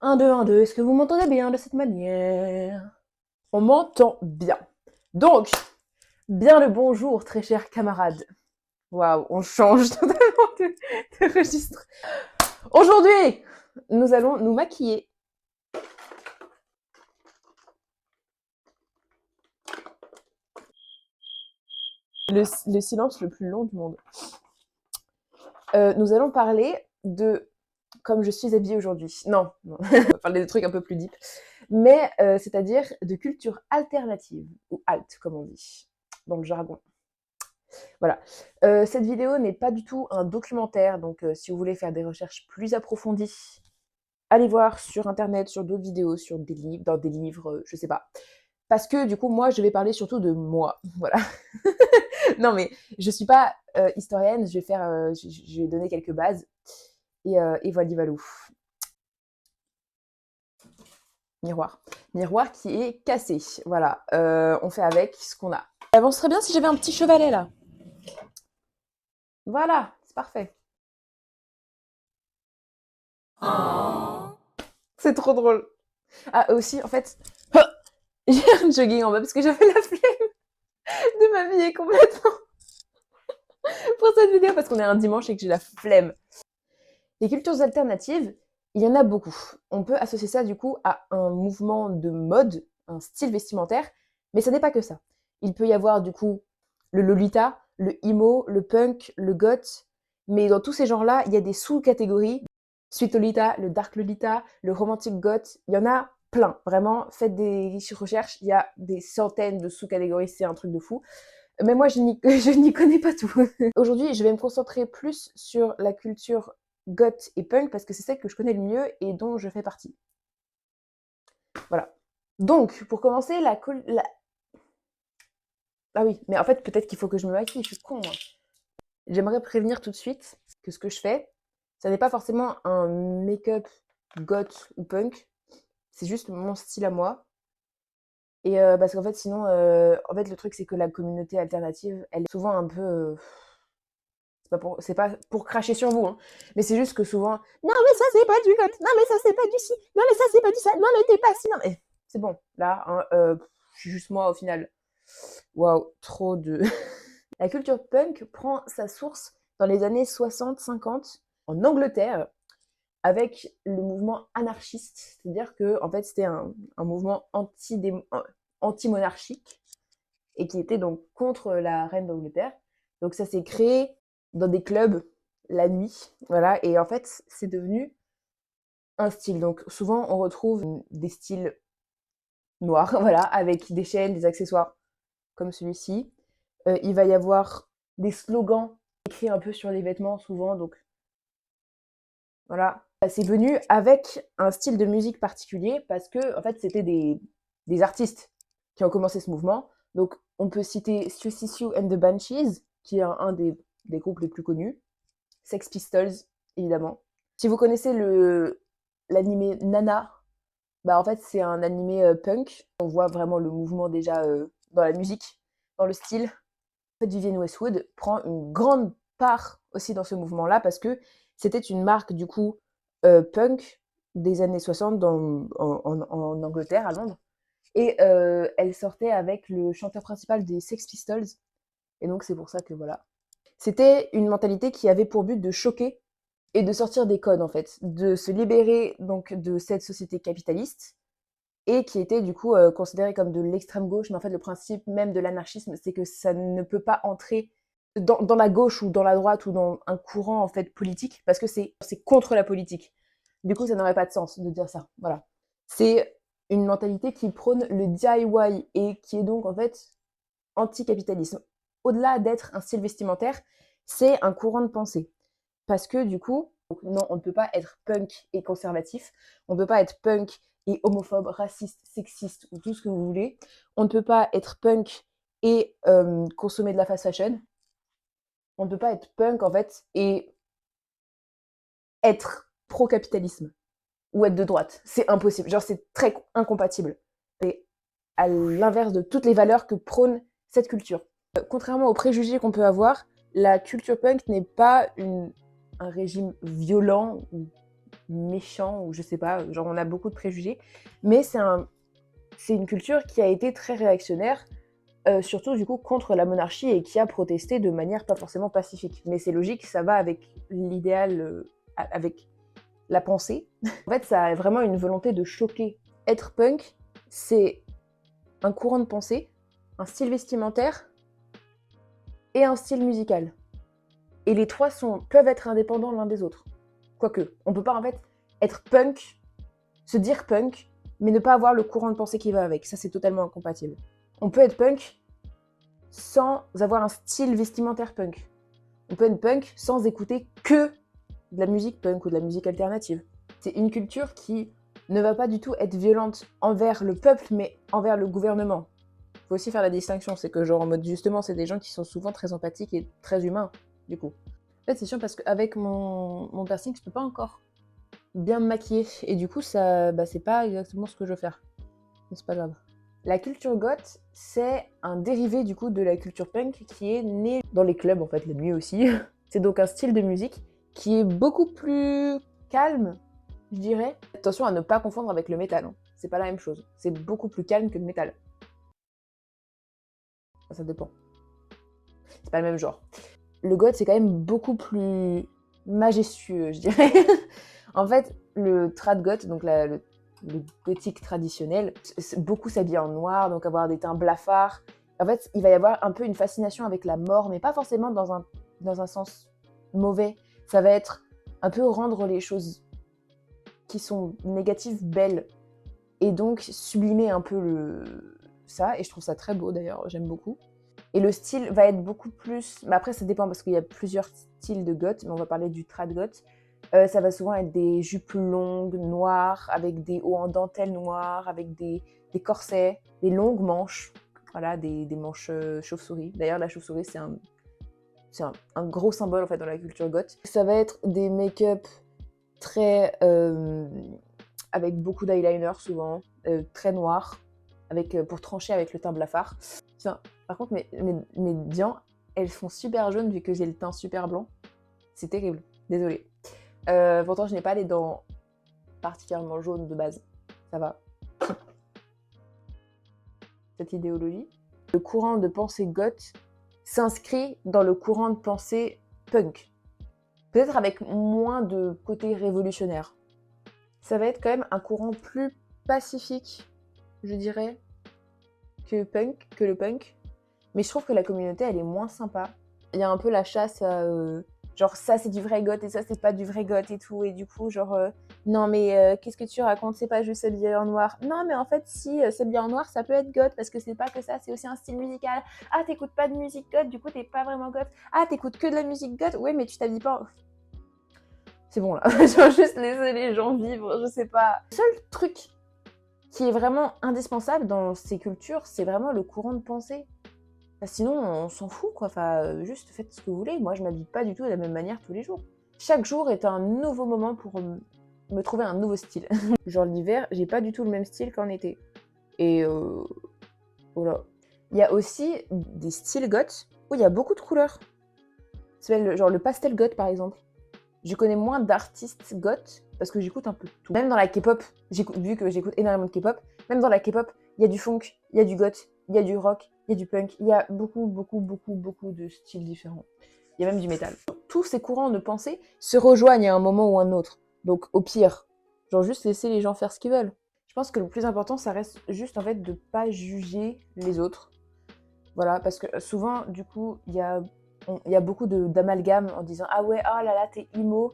1, 2, 1, 2, est-ce que vous m'entendez bien de cette manière? On m'entend bien. Donc, bien le bonjour, très chers camarades. Waouh, on change totalement de registre. Aujourd'hui, nous allons nous maquiller. Le silence le plus long du monde. Nous allons parler de comme je suis habillée aujourd'hui. Non, on va parler de trucs un peu plus deep. Mais c'est-à-dire de culture alternative, ou alt comme on dit, dans le jargon. Voilà. Cette vidéo n'est pas du tout un documentaire, donc si vous voulez faire des recherches plus approfondies, allez voir sur internet, sur d'autres vidéos, sur des livres, dans des livres, je sais pas. Parce que du coup, moi, je vais parler surtout de moi. Voilà. Non, mais je suis pas historienne, je vais donner quelques bases. Et voilà, valou. Miroir. Miroir qui est cassé. Voilà. On fait avec ce qu'on a. Ça avancerait bien si j'avais un petit chevalet là. Voilà, c'est parfait. Oh. C'est trop drôle. Ah, aussi, en fait, j'ai un jogging en bas parce que j'avais la flemme de m'habiller complètement pour cette vidéo parce qu'on est un dimanche et que j'ai la flemme. Les cultures alternatives, il y en a beaucoup. On peut associer ça du coup à un mouvement de mode, un style vestimentaire, mais ce n'est pas que ça. Il peut y avoir du coup le lolita, le emo, le punk, le goth, mais dans tous ces genres-là, il y a des sous-catégories. Sweet Lolita, le dark Lolita, le romantic goth, il y en a plein. Vraiment, faites des recherches, il y a des centaines de sous-catégories, c'est un truc de fou. Mais moi, je n'y connais pas tout. Aujourd'hui, je vais me concentrer plus sur la culture goth et punk parce que c'est celle que je connais le mieux et dont je fais partie. Voilà. Donc, pour commencer, Ah oui, mais en fait, peut-être qu'il faut que je me maquille, je suis con, moi. J'aimerais prévenir tout de suite que ce que je fais, ça n'est pas forcément un make-up goth ou punk, c'est juste mon style à moi. Et parce qu'en fait, sinon, en fait, le truc, c'est que la communauté alternative, elle est souvent un peu... c'est pas pour cracher sur vous, hein, mais c'est juste que souvent, non, mais ça, c'est pas du goth, non, mais ça, c'est pas du ci, non, mais ça, c'est pas du ça, non, mais t'es pas ci, non, mais c'est bon, là, hein, je suis juste moi au final. Waouh, trop de... La culture punk prend sa source dans les années 60-50 en Angleterre, avec le mouvement anarchiste, c'est-à-dire que en fait c'était un mouvement anti-monarchique et qui était donc contre la reine d'Angleterre. Donc ça s'est créé dans des clubs la nuit, voilà, et en fait c'est devenu un style. Donc souvent on retrouve des styles noirs, voilà, avec des chaînes, des accessoires comme celui-ci. Il va y avoir des slogans écrits un peu sur les vêtements souvent, donc voilà. C'est venu avec un style de musique particulier parce que en fait c'était des artistes qui ont commencé ce mouvement. Donc on peut citer Suicide and the Banshees, qui est un des groupes les plus connus. Sex Pistols, évidemment. Si vous connaissez l'animé Nana, bah en fait c'est un animé punk. On voit vraiment le mouvement déjà dans la musique, dans le style. En fait, Vivienne Westwood prend une grande part aussi dans ce mouvement-là parce que c'était une marque du coup punk des années 60 en Angleterre, à Londres. Et elle sortait avec le chanteur principal des Sex Pistols. Et donc c'est pour ça que voilà. C'était une mentalité qui avait pour but de choquer et de sortir des codes en fait, de se libérer donc de cette société capitaliste et qui était du coup considérée comme de l'extrême gauche. Mais en fait, le principe même de l'anarchisme, c'est que ça ne peut pas entrer dans la gauche ou dans la droite ou dans un courant en fait politique parce que c'est contre la politique. Du coup, ça n'aurait pas de sens de dire ça. Voilà. C'est une mentalité qui prône le DIY et qui est donc en fait anticapitalisme. Au-delà d'être un style vestimentaire, c'est un courant de pensée. Parce que du coup, non, on ne peut pas être punk et conservatif, on ne peut pas être punk et homophobe, raciste, sexiste ou tout ce que vous voulez. On ne peut pas être punk et consommer de la fast fashion. On ne peut pas être punk en fait et être pro-capitalisme ou être de droite. C'est impossible. Genre, c'est très incompatible. C'est à l'inverse de toutes les valeurs que prône cette culture. Contrairement aux préjugés qu'on peut avoir, la culture punk n'est pas un régime violent ou méchant ou je sais pas, genre on a beaucoup de préjugés. Mais c'est une culture qui a été très réactionnaire, surtout du coup contre la monarchie et qui a protesté de manière pas forcément pacifique. Mais c'est logique, ça va avec l'idéal, avec la pensée. En fait, ça a vraiment une volonté de choquer. Être punk, c'est un courant de pensée, un style vestimentaire et un style musical. Et les trois peuvent être indépendants l'un des autres. Quoique, on peut pas en fait être punk, se dire punk, mais ne pas avoir le courant de pensée qui va avec. Ça, c'est totalement incompatible. On peut être punk sans avoir un style vestimentaire punk. On peut être punk sans écouter que de la musique punk ou de la musique alternative. C'est une culture qui ne va pas du tout être violente envers le peuple, mais envers le gouvernement. Il faut aussi faire la distinction, c'est que genre en mode justement, c'est des gens qui sont souvent très empathiques et très humains, du coup. En fait, c'est chiant parce qu'avec mon piercing, je peux pas encore bien me maquiller. Et du coup, ça, c'est pas exactement ce que je veux faire. Mais c'est pas grave. La culture goth, c'est un dérivé du coup de la culture punk qui est né dans les clubs, en fait, la nuit aussi. C'est donc un style de musique qui est beaucoup plus calme, je dirais. Attention à ne pas confondre avec le métal, hein. C'est pas la même chose. C'est beaucoup plus calme que le métal. Ça dépend. C'est pas le même genre. Le goth, c'est quand même beaucoup plus majestueux, je dirais. En fait, le trad goth, donc le gothique traditionnel, beaucoup s'habiller en noir, donc avoir des teints blafards. En fait, il va y avoir un peu une fascination avec la mort, mais pas forcément dans un sens mauvais. Ça va être un peu rendre les choses qui sont négatives belles, et donc sublimer un peu ça, et je trouve ça très beau d'ailleurs, j'aime beaucoup. Et le style va être beaucoup plus... Mais après, ça dépend parce qu'il y a plusieurs styles de goth, mais on va parler du trad goth. Ça va souvent être des jupes longues, noires, avec des hauts en dentelle noire, avec des corsets, des longues manches. Voilà, des manches chauve-souris. D'ailleurs, la chauve-souris, c'est un gros symbole en fait dans la culture goth. Ça va être des make-up très... avec beaucoup d'eyeliner souvent, très noirs, pour trancher avec le teint blafard. Tiens, par contre, mes dients, elles font super jaunes vu que j'ai le teint super blanc. C'est terrible, désolée. Pourtant, je n'ai pas les dents particulièrement jaunes de base. Ça va. Cette idéologie. Le courant de pensée goth s'inscrit dans le courant de pensée punk. Peut-être avec moins de côté révolutionnaire. Ça va être quand même un courant plus pacifique, je dirais, que le punk. Mais je trouve que la communauté, elle est moins sympa. Il y a un peu la chasse à... genre, ça, c'est du vrai goth et ça, c'est pas du vrai goth et tout. Et du coup, genre, non, mais qu'est-ce que tu racontes? C'est pas juste s'habiller en noir. Non, mais en fait, si, s'habiller en noir, ça peut être goth parce que c'est pas que ça, c'est aussi un style musical. Ah, t'écoutes pas de musique goth, du coup, t'es pas vraiment goth. Ah, t'écoutes que de la musique goth. Ouais, mais tu t'habilles pas... C'est bon, là. Je vais juste laisser les gens vivre, je sais pas. Le seul truc qui est vraiment indispensable dans ces cultures, c'est vraiment le courant de pensée. Sinon, on s'en fout, quoi. Enfin, juste faites ce que vous voulez. Moi, je m'habille pas du tout de la même manière tous les jours. Chaque jour est un nouveau moment pour me trouver un nouveau style. Genre l'hiver, j'ai pas du tout le même style qu'en été. Et voilà. Il y a aussi des styles goth où il y a beaucoup de couleurs. C'est genre le pastel goth, par exemple. Je connais moins d'artistes goth parce que j'écoute un peu de tout. Même dans la K-pop, vu que j'écoute énormément de K-pop, même dans la K-pop, il y a du funk, il y a du goth, il y a du rock, il y a du punk, il y a beaucoup de styles différents. Il y a même du métal. Tous ces courants de pensée se rejoignent à un moment ou un autre. Donc au pire, genre juste laisser les gens faire ce qu'ils veulent. Je pense que le plus important, ça reste juste en fait de pas juger les autres. Voilà, parce que souvent, du coup, il y a beaucoup d'amalgame en disant ah ouais, ah là là, t'es emo,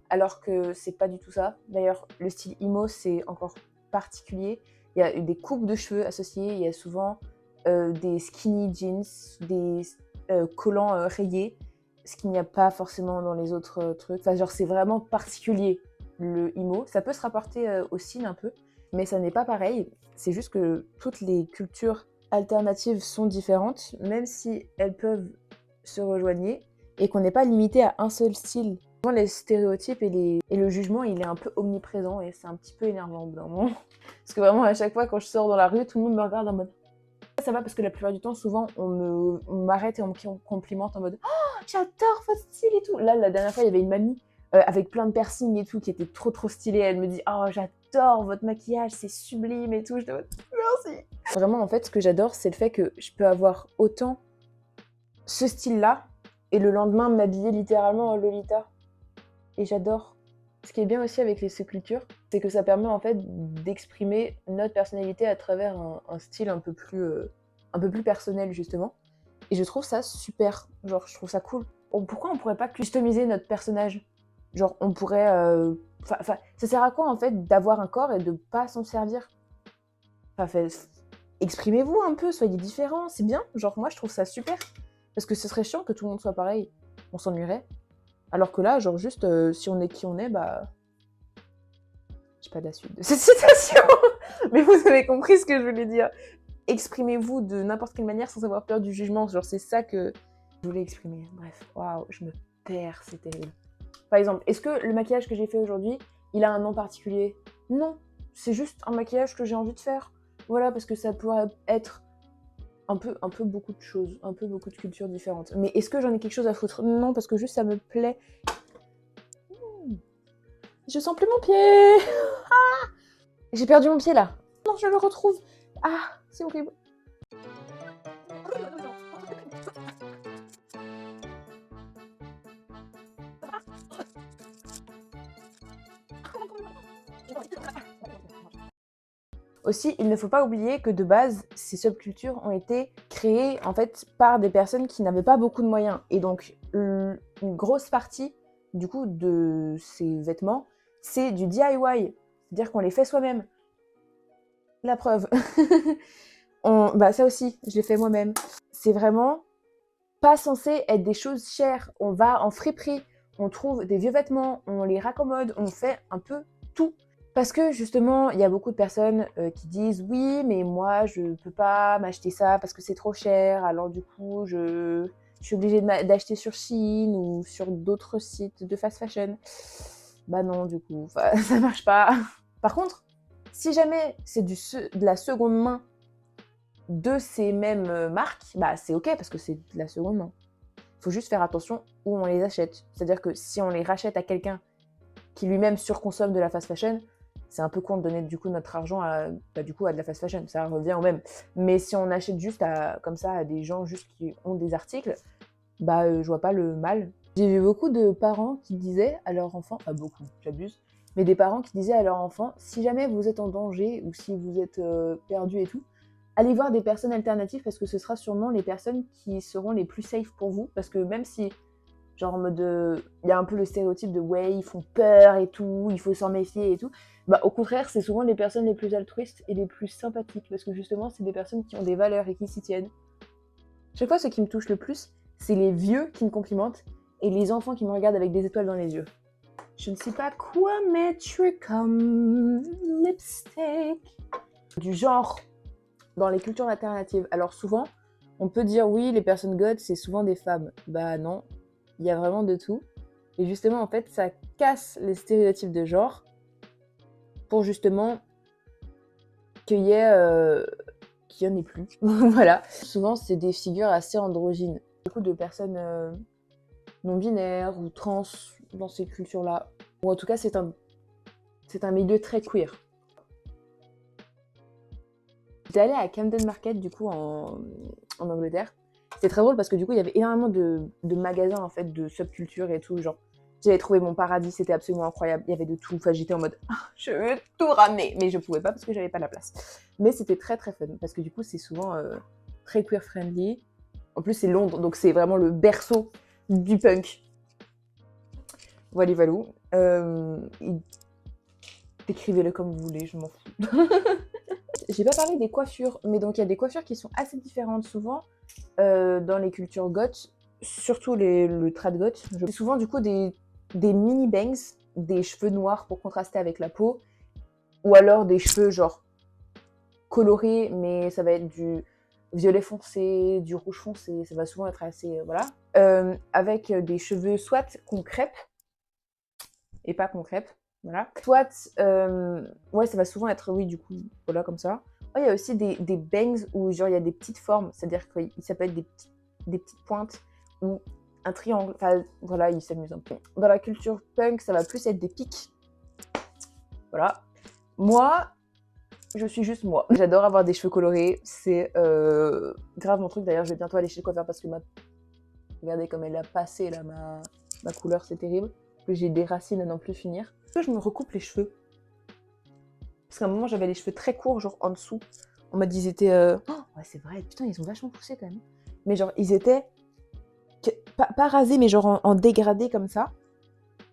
alors que c'est pas du tout ça. D'ailleurs, le style emo, c'est encore particulier. Il y a des coupes de cheveux associées, il y a souvent des skinny jeans, des collants rayés, ce qu'il n'y a pas forcément dans les autres trucs. Enfin, genre, c'est vraiment particulier, le emo. Ça peut se rapporter au cine un peu, mais ça n'est pas pareil. C'est juste que toutes les cultures alternatives sont différentes, même si elles peuvent se rejoigner, et qu'on n'est pas limité à un seul style. Souvent, les stéréotypes et le jugement, il est un peu omniprésent, et c'est un petit peu énervant au bout d'un moment. Parce que vraiment, à chaque fois, quand je sors dans la rue, tout le monde me regarde en mode... Ça va parce que la plupart du temps, souvent, on m'arrête et on me complimente en mode « Oh, j'adore votre style et tout !» Là, la dernière fois, il y avait une mamie avec plein de piercings et tout, qui était trop stylé. Elle me dit « Oh, j'adore votre maquillage, c'est sublime et tout. » Je te dis « Merci !» Vraiment, en fait, ce que j'adore, c'est le fait que je peux avoir autant ce style-là et le lendemain m'habiller littéralement en Lolita. Et j'adore. Ce qui est bien aussi avec les sous-cultures, c'est que ça permet en fait d'exprimer notre personnalité à travers un style un peu plus personnel justement. Et je trouve ça super, genre je trouve ça cool. Pourquoi on pourrait pas customiser notre personnage? Genre on pourrait... ça sert à quoi en fait d'avoir un corps et de pas s'en servir? Exprimez-vous un peu, soyez différents, c'est bien. Genre moi je trouve ça super. Parce que ce serait chiant que tout le monde soit pareil, on s'ennuierait. Alors que là, genre juste, si on est qui on est, bah... J'ai pas de la suite de cette citation. Mais vous avez compris ce que je voulais dire. Exprimez-vous de n'importe quelle manière sans avoir peur du jugement. Genre c'est ça que je voulais exprimer. Bref, waouh, je me perds, c'est terrible. Par exemple, est-ce que le maquillage que j'ai fait aujourd'hui, il a un nom particulier? Non, c'est juste un maquillage que j'ai envie de faire. Voilà, parce que ça pourrait être un peu beaucoup de choses, un peu beaucoup de cultures différentes. Mais est-ce que j'en ai quelque chose à foutre? Non, parce que juste ça me plaît. Je sens plus mon pied. Ah, j'ai perdu mon pied là. Non, je le retrouve. Ah, c'est horrible. Aussi, il ne faut pas oublier que de base, ces subcultures ont été créées en fait par des personnes qui n'avaient pas beaucoup de moyens. Et donc, une grosse partie du coup de ces vêtements, c'est du DIY, c'est-à-dire qu'on les fait soi-même. La preuve. Bah ça aussi, je l'ai fait moi-même. C'est vraiment pas censé être des choses chères. On va en friperie, on trouve des vieux vêtements, on les raccommode, on fait un peu tout. Parce que justement, il y a beaucoup de personnes qui disent « Oui, mais moi, je peux pas m'acheter ça parce que c'est trop cher. Alors du coup, je suis obligée d'acheter sur Shein ou sur d'autres sites de fast fashion. » Bah non, du coup, ça marche pas. Par contre, si jamais c'est de la seconde main de ces mêmes marques, bah c'est ok parce que c'est de la seconde main. Il faut juste faire attention où on les achète. C'est-à-dire que si on les rachète à quelqu'un qui lui-même surconsomme de la fast fashion, c'est un peu con de donner du coup notre argent à de la fast fashion, ça revient au même. Mais si on achète juste comme ça à des gens juste qui ont des articles, bah je vois pas le mal. J'ai vu beaucoup de parents qui disaient à leur enfant, pas beaucoup, j'abuse, mais des parents qui disaient à leur enfant, si jamais vous êtes en danger ou si vous êtes perdu et tout, allez voir des personnes alternatives parce que ce sera sûrement les personnes qui seront les plus safe pour vous. Parce que même si, genre en mode, il y a un peu le stéréotype de ouais, ils font peur et tout, il faut s'en méfier et tout. Bah au contraire, c'est souvent les personnes les plus altruistes et les plus sympathiques parce que justement, c'est des personnes qui ont des valeurs et qui s'y tiennent. Chaque fois, ce qui me touche le plus, c'est les vieux qui me complimentent et les enfants qui me regardent avec des étoiles dans les yeux. Je ne sais pas quoi mettre comme lipstick. Du genre dans les cultures alternatives. Alors souvent, on peut dire oui, les personnes goth, c'est souvent des femmes. Bah non, il y a vraiment de tout. Et justement, en fait, ça casse les stéréotypes de genre pour justement qu'il y ait... qu'il n'y en ait plus. Voilà. Souvent, c'est des figures assez androgynes. Beaucoup de personnes non-binaires ou trans dans ces cultures-là. Ou en tout cas, c'est un milieu très queer. J'étais allée à Camden Market, du coup, en Angleterre. C'était très drôle parce que du coup, il y avait énormément de magasins, en fait, de subculture et tout. Genre, j'avais trouvé mon paradis, c'était absolument incroyable. Il y avait de tout. Enfin, j'étais en mode, je veux tout ramener. Mais je pouvais pas parce que j'avais pas la place. Mais c'était très, très fun parce que du coup, c'est souvent très queer-friendly. En plus, c'est Londres, donc c'est vraiment le berceau du punk. Voilà, valou. Décrivez-le comme vous voulez, je m'en fous. J'ai pas parlé des coiffures, mais donc il y a des coiffures qui sont assez différentes souvent dans les cultures goth, surtout le trad goth. C'est souvent du coup des mini bangs, des cheveux noirs pour contraster avec la peau, ou alors des cheveux genre colorés, mais ça va être du violet foncé, du rouge foncé, ça va souvent être assez voilà. Avec des cheveux soit qu'on crêpe et pas qu'on crêpe. Voilà. Soit, ouais, ça va souvent être, oui, du coup, voilà, comme ça. Il y a aussi des bangs où, genre, il y a des petites formes, c'est-à-dire que ça peut être des petites pointes où un triangle. Enfin, voilà, il s'amuse un peu. Dans la culture punk, ça va plus être des pics. Voilà. Moi, je suis juste moi. J'adore avoir des cheveux colorés. C'est grave mon truc. D'ailleurs, je vais bientôt aller chez le coiffeur parce que regardez comme elle a passé là, ma couleur, c'est terrible. J'ai des racines à n'en plus finir. Je me recoupe les cheveux. Parce qu'à un moment, j'avais les cheveux très courts, genre en dessous. On m'a dit ils étaient... Oh, ouais, c'est vrai. Putain, ils ont vachement poussé quand même. Mais genre, ils étaient... Pas rasés, mais genre en dégradé comme ça.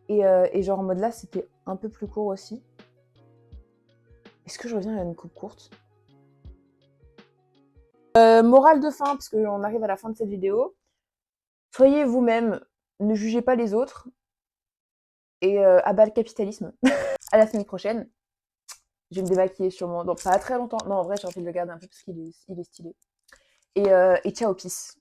Et genre en mode là, c'était un peu plus court aussi. Est-ce que je reviens à une coupe courte? Morale de fin, parce qu'on arrive à la fin de cette vidéo. Soyez vous-même, ne jugez pas les autres. Et à bas le capitalisme. À la semaine prochaine. Je vais me démaquiller sûrement dans pas très longtemps. Non, en vrai, j'ai envie de le garder un peu parce qu'il est stylé. Et ciao, peace.